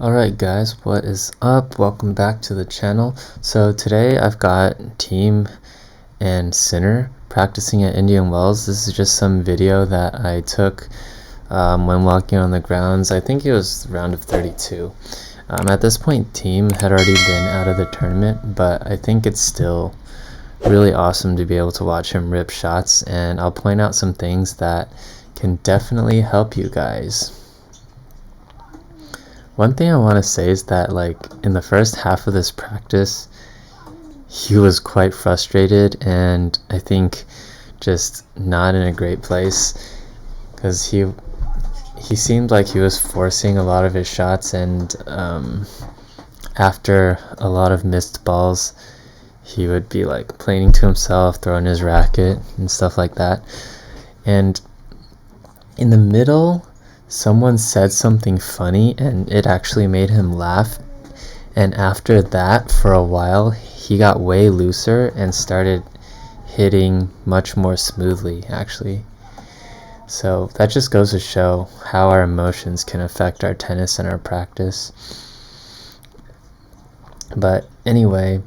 Alright guys, what is up? Welcome back to the channel. So today I've got Thiem and Sinner practicing at Indian Wells. This is just some video that I took when walking on the grounds. I think it was round of 32. At this point Thiem had already been out of the tournament, but I think it's still really awesome to be able to watch him rip shots, and I'll point out some things that can definitely help you guys. One thing I want to say is that, like, in the first half of this practice, he was quite frustrated and I think just not in a great place, because he seemed like he was forcing a lot of his shots, and after a lot of missed balls, he would be like complaining to himself, throwing his racket and stuff like that. And in the middle, someone said something funny and it actually made him laugh, and after that for a while he got way looser and started hitting much more smoothly actually. So that just goes to show how our emotions can affect our tennis and our practice. But anyway,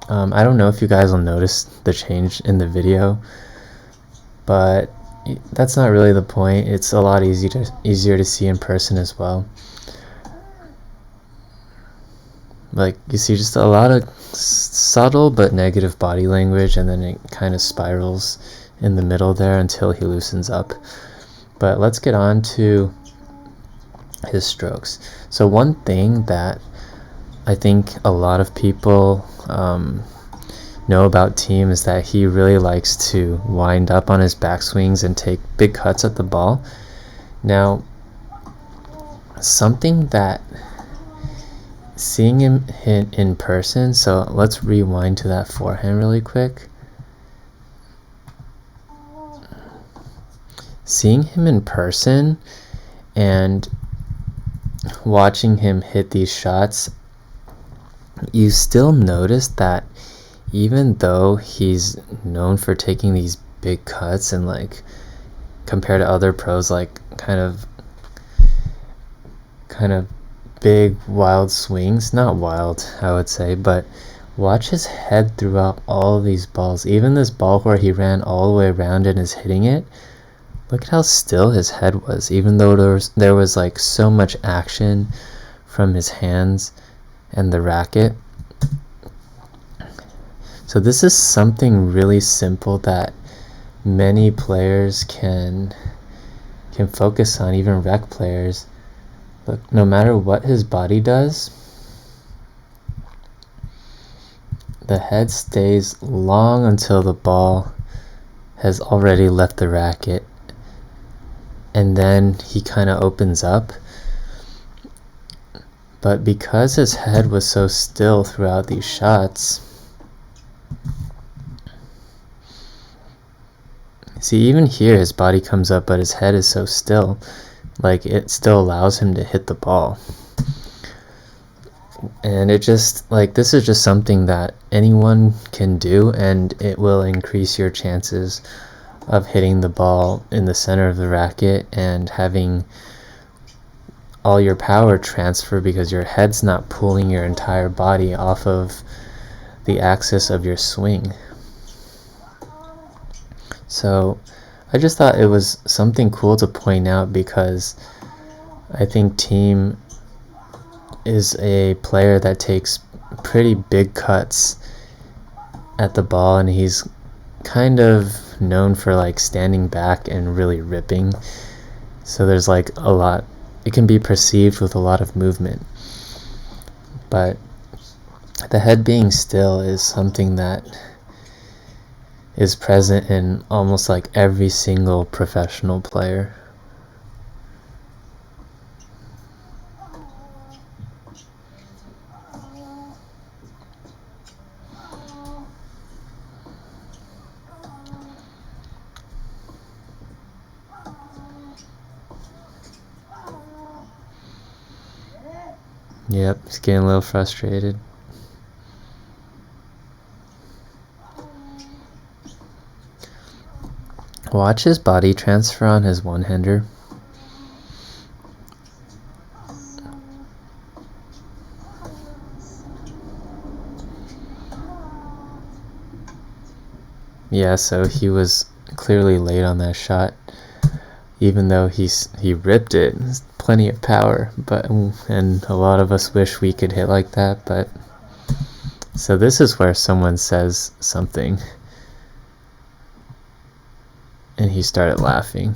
I don't know if you guys will notice the change in the video, but that's not really the point. It's a lot easier to see in person as well. Like, you see just a lot of subtle but negative body language, and then it kind of spirals in the middle there until he loosens up. But let's get on to his strokes. So one thing that I think a lot of people know about Thiem is that he really likes to wind up on his backswings and take big cuts at the ball. Now, something that seeing him hit in person, so let's rewind to that forehand really quick. Seeing him in person and watching him hit these shots, you still notice that even though he's known for taking these big cuts and, like, compared to other pros, like kind of big wild swings, not wild I would say, but watch his head throughout all of these balls. Even this ball where he ran all the way around and is hitting it, look at how still his head was, even though there was like so much action from his hands and the racket. So this is something really simple that many players can focus on, even rec players. Look, no matter what his body does, the head stays long until the ball has already left the racket, and then he kind of opens up. But because his head was so still throughout these shots, see, even here his body comes up, but his head is so still, like it still allows him to hit the ball. And it just, like, this is just something that anyone can do, and it will increase your chances of hitting the ball in the center of the racket and having all your power transfer, because your head's not pulling your entire body off of the axis of your swing. So I just thought it was something cool to point out, because I think Thiem is a player that takes pretty big cuts at the ball, and he's kind of known for like standing back and really ripping. So there's like a lot, it can be perceived with a lot of movement, but the head being still is something that is present in almost like every single professional player. Yep, he's getting a little frustrated. Watch his body transfer on his one-hander. Yeah, so he was clearly late on that shot, even though he ripped it. Plenty of power, but and a lot of us wish we could hit like that. But so this is where someone says something, and he started laughing.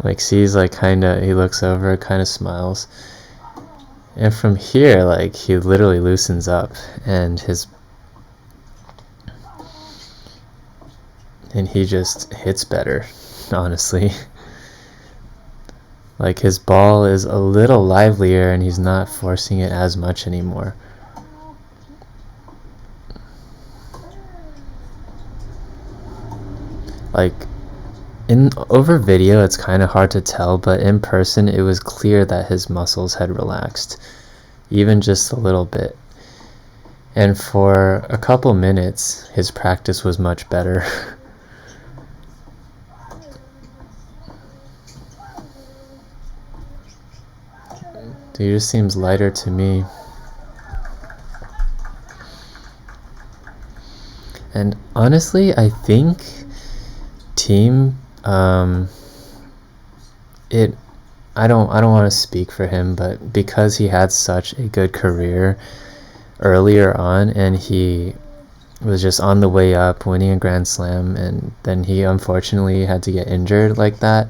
Like, sees, like, kinda, he looks over, kinda smiles, and from here, like, he literally loosens up, and he just hits better, honestly. Like, his ball is a little livelier, and he's not forcing it as much anymore. Like, over video it's kind of hard to tell, but in person it was clear that his muscles had relaxed, even just a little bit. And for a couple minutes his practice was much better. He just seems lighter to me. And honestly, I think Thiem, I don't want to speak for him, but because he had such a good career earlier on, and he was just on the way up, winning a Grand Slam, and then he unfortunately had to get injured like that.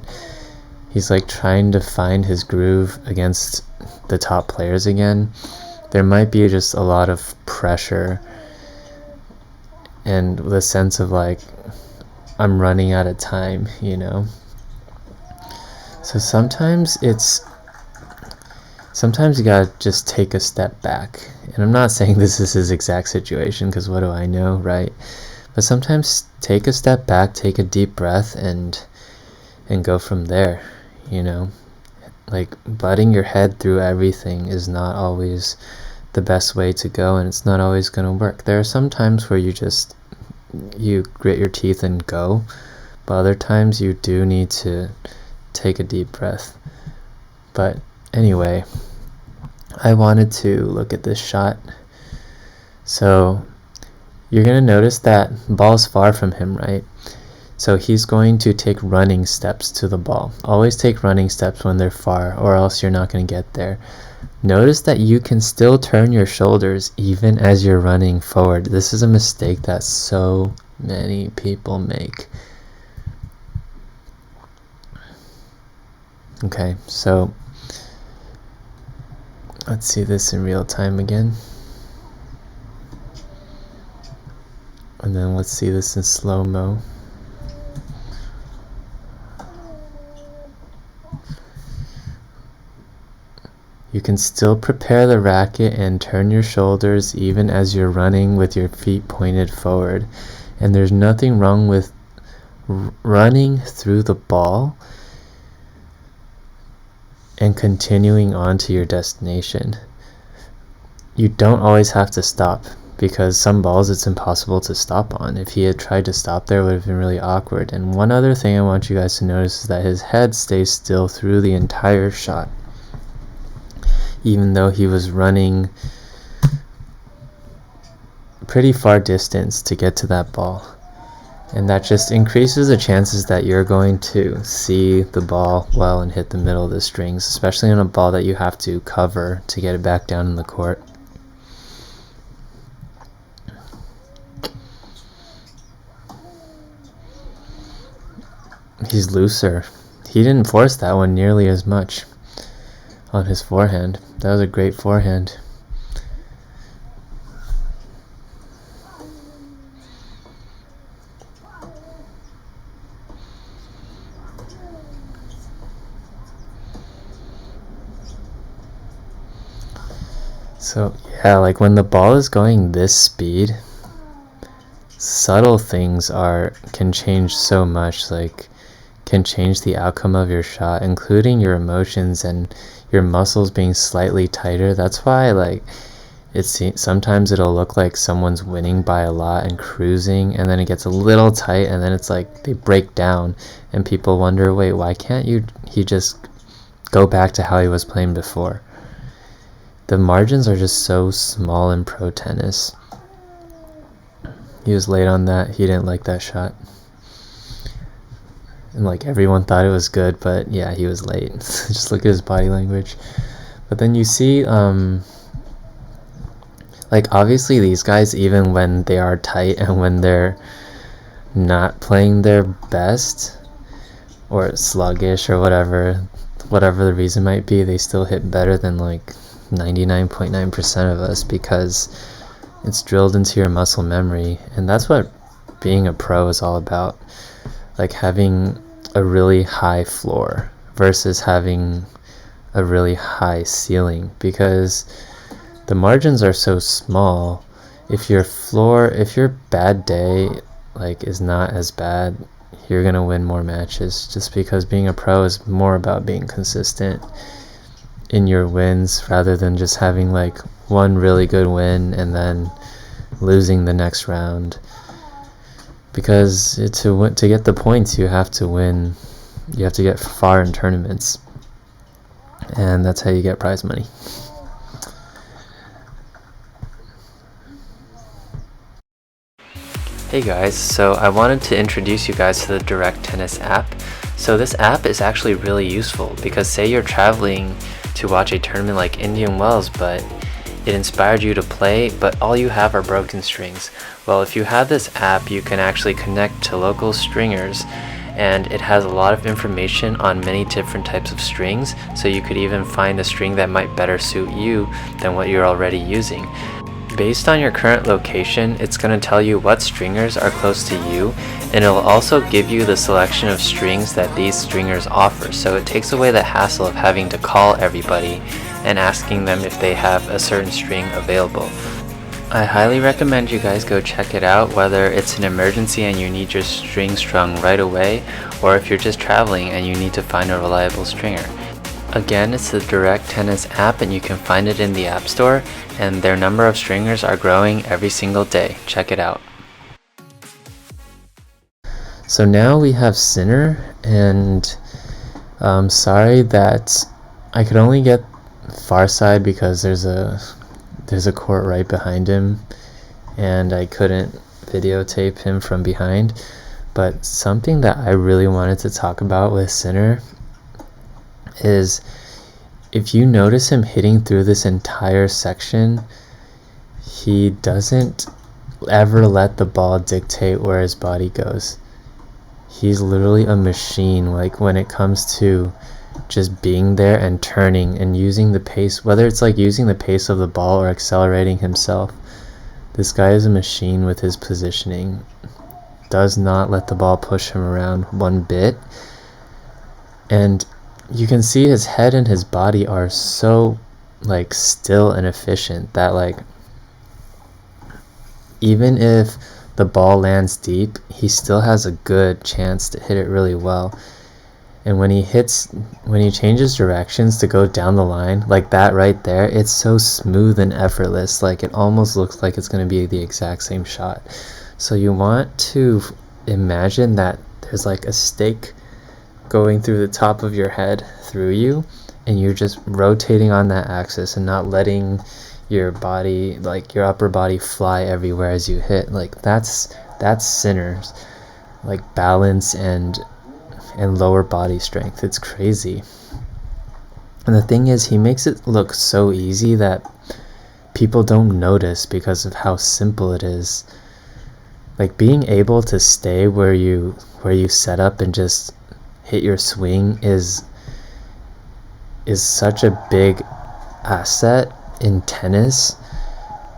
He's like trying to find his groove against the top players again. There might be just a lot of pressure and the sense of like, I'm running out of time, you know. So sometimes you gotta just take a step back. And I'm not saying this is his exact situation, because what do I know, right? But sometimes take a step back, take a deep breath, and go from there, you know. Like, butting your head through everything is not always the best way to go, and it's not always going to work. There are some times where you grit your teeth and go, but other times you do need to take a deep breath. But anyway, I wanted to look at this shot. So you're going to notice that ball's far from him, right? So he's going to take running steps to the ball. Always take running steps when they're far, or else you're not going to get there. Notice that you can still turn your shoulders even as you're running forward. This is a mistake that so many people make. Okay, so let's see this in real time again. And then let's see this in slow-mo. You can still prepare the racket and turn your shoulders even as you're running with your feet pointed forward. And there's nothing wrong with running through the ball and continuing on to your destination. You don't always have to stop, because some balls it's impossible to stop on. If he had tried to stop there, it would have been really awkward. And one other thing I want you guys to notice is that his head stays still through the entire shot, even though he was running pretty far distance to get to that ball. And that just increases the chances that you're going to see the ball well and hit the middle of the strings, especially on a ball that you have to cover to get it back down in the court. He's looser. He didn't force that one nearly as much on his forehand. That was a great forehand. So yeah, like when the ball is going this speed, subtle things can change so much, like can change the outcome of your shot, including your emotions and your muscles being slightly tighter. That's why, like, sometimes it'll look like someone's winning by a lot and cruising, and then it gets a little tight, and then it's like they break down, and people wonder, wait, why can't he just go back to how he was playing before? the margins are just so small in pro tennis. He was late on that. He didn't like that shot. And like everyone thought it was good, but yeah, he was late. Just look at his body language. But then you see, like obviously these guys, even when they are tight and when they're not playing their best or sluggish or whatever the reason might be, they still hit better than like 99.9% of us, because it's drilled into your muscle memory. And that's what being a pro is all about, like having a really high floor versus having a really high ceiling, because the margins are so small. If your bad day like is not as bad, you're gonna win more matches, just because being a pro is more about being consistent in your wins rather than just having like one really good win and then losing the next round. Because to get the points, you have to win. You have to get far in tournaments, and that's how you get prize money. Hey guys, so I wanted to introduce you guys to the Direct Tennis app. So this app is actually really useful, because say you're traveling to watch a tournament like Indian Wells, but it inspired you to play, but all you have are broken strings. Well, if you have this app, you can actually connect to local stringers, and it has a lot of information on many different types of strings, so you could even find a string that might better suit you than what you're already using. Based on your current location, it's going to tell you what stringers are close to you, and it'll also give you the selection of strings that these stringers offer, so it takes away the hassle of having to call everybody and asking them if they have a certain string available. I highly recommend you guys go check it out, whether it's an emergency and you need your string strung right away, or if you're just traveling and you need to find a reliable stringer. Again, it's the Direct Tennis app, and you can find it in the App Store, and their number of stringers are growing every single day. Check it out. So now we have Sinner, and sorry that I could only get far side because there's a court right behind him, and I couldn't videotape him from behind. But something that I really wanted to talk about with Sinner is, if you notice him hitting through this entire section, he doesn't ever let the ball dictate where his body goes. He's literally a machine, like when it comes to just being there and turning and using the pace, whether it's like using the pace of the ball or accelerating himself. This guy is a machine with his positioning. Does not let the ball push him around one bit. And you can see his head and his body are so like still and efficient that like even if the ball lands deep, he still has a good chance to hit it really well. And when he changes directions to go down the line, like that right there, it's so smooth and effortless, like it almost looks like it's going to be the exact same shot. So you want to imagine that there's like a stake going through the top of your head through you, and you're just rotating on that axis and not letting your body, like your upper body, fly everywhere as you hit. Like that's Sinner's like balance and lower body strength. It's crazy. And the thing is, he makes it look so easy that people don't notice because of how simple it is. Like being able to stay where you set up and just hit your swing is such a big asset in tennis,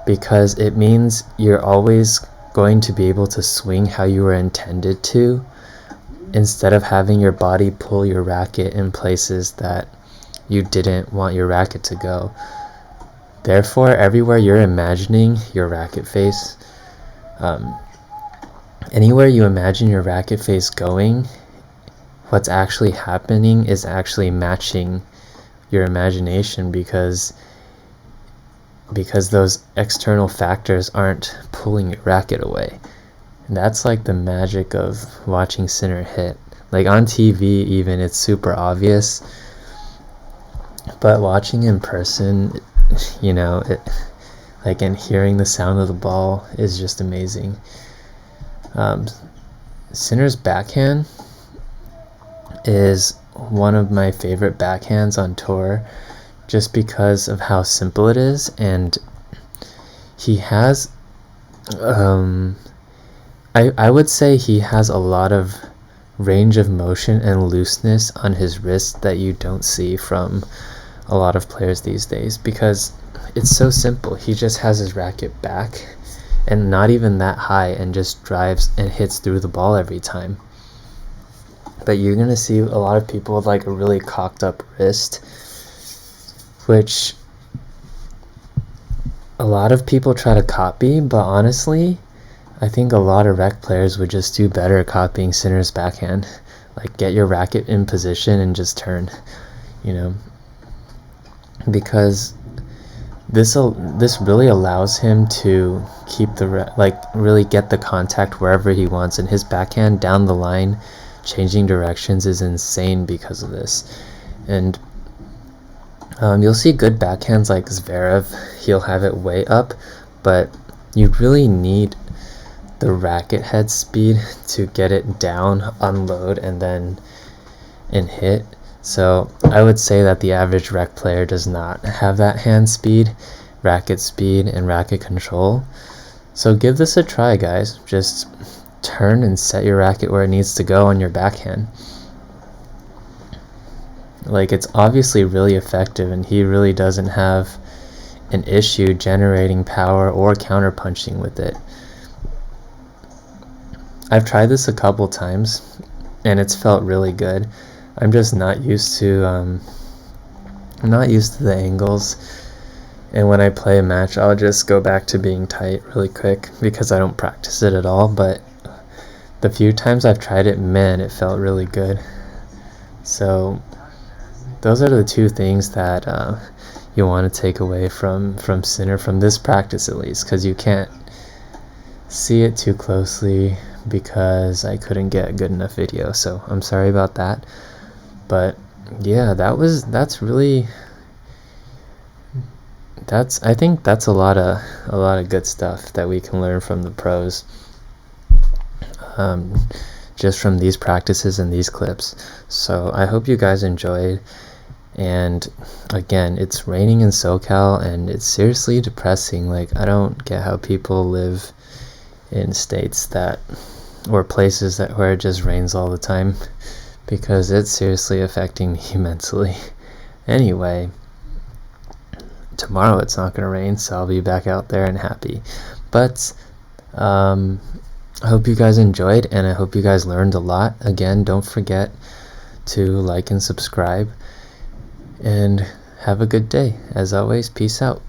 because it means you're always going to be able to swing how you were intended to, instead of having your body pull your racket in places that you didn't want your racket to go. Therefore, everywhere you're imagining your racket face, anywhere you imagine your racket face going, what's actually happening is actually matching your imagination, because those external factors aren't pulling your racket away. And that's like the magic of watching Sinner hit. Like on TV even, it's super obvious, but watching in person, you know, and hearing the sound of the ball is just amazing. Sinner's backhand is one of my favorite backhands on tour, just because of how simple it is, and he has I would say he has a lot of range of motion and looseness on his wrist that you don't see from a lot of players these days, because it's so simple. He just has his racket back and not even that high, and just drives and hits through the ball every time. But you're gonna see a lot of people with like a really cocked up wrist, which a lot of people try to copy, but honestly, I think a lot of rec players would just do better copying Sinner's backhand. Like, get your racket in position and just turn, you know, because this really allows him to keep really get the contact wherever he wants, and his backhand down the line changing directions is insane because of this. And you'll see good backhands like Zverev, he'll have it way up, but you really need the racket head speed to get it down, unload, and hit. So I would say that the average rec player does not have that hand speed, and racket control. So give this a try, guys. Just turn and set your racket where it needs to go on your backhand. Like, it's obviously really effective, and he really doesn't have an issue generating power or counterpunching with it. I've tried this a couple times and it's felt really good. I'm just not used to the angles, and when I play a match I'll just go back to being tight really quick because I don't practice it at all. But the few times I've tried it, man, it felt really good. So those are the two things that you want to take away from Sinner, from this practice at least, because you can't see it too closely because I couldn't get a good enough video, so I'm sorry about that. But yeah, I think that's a lot of good stuff that we can learn from the pros, just from these practices and these clips. So I hope you guys enjoyed. And again, it's raining in SoCal and it's seriously depressing. Like, I don't get how people live in states or places where it just rains all the time, because it's seriously affecting me mentally. Anyway, tomorrow it's not going to rain, so I'll be back out there and happy. But I hope you guys enjoyed, and I hope you guys learned a lot. Again, don't forget to like and subscribe, and have a good day. As always, peace out.